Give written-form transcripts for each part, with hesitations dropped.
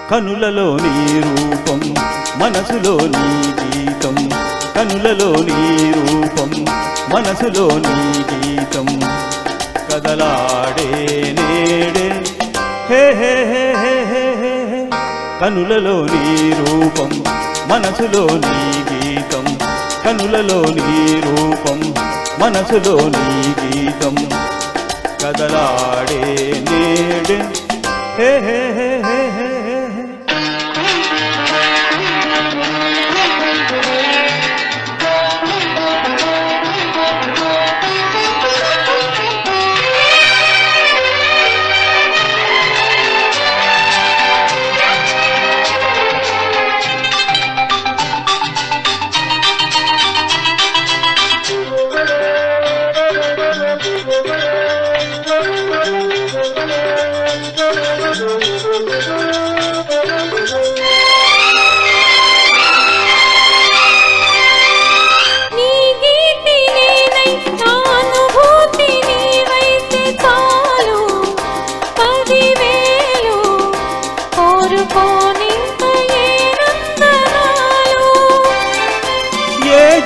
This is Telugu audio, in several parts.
కనులలో నీ రూపం మనసులో నీ గీతం, కనులలో నీ రూపం మనసులో నీ గీతం, కదలాడే నేడే హే హే హే హే హే హే. కనులలో నీ రూపం మనసులో నీ గీతం, కనులలో నీ రూపం మనసులో నీ గీతం, కదలాడే నేడే హే హే హే హే హే.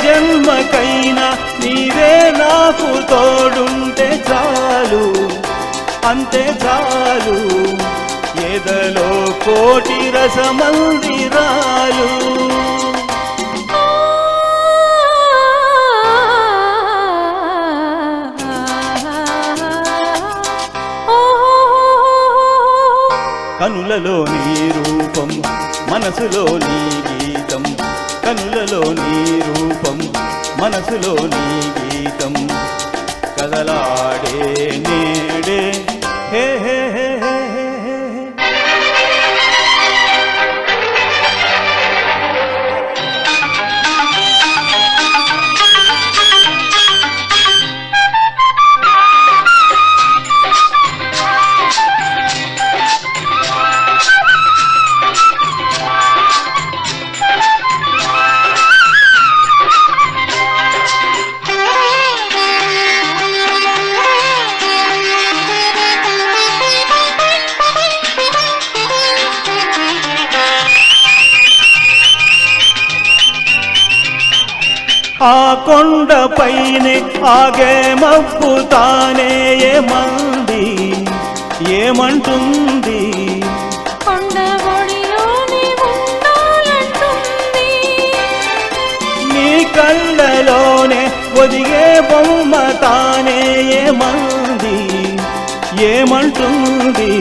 జన్మకైనా నీవే నాకు తోడుంటే చాలు, అంతే చాలు, ఎదలో కోటి రసమందిరాలు. కనులలో నీ రూపం మనసులో నీ గీతం, కనులలో నీ రూపం మనసులో నీ గీతం, కదలాడే నేడే హే హే హే హే హే. ఆ కొండపైనే ఆగే మబ్బు తానే ఏమంది ఏమంటుంది, కొండ ఒడిలోనే ఉండాలంటుంది, నీ కళ్ళలోనే ఒదిగే బొమ్మ తానే ఏమంది ఏమంటుంది.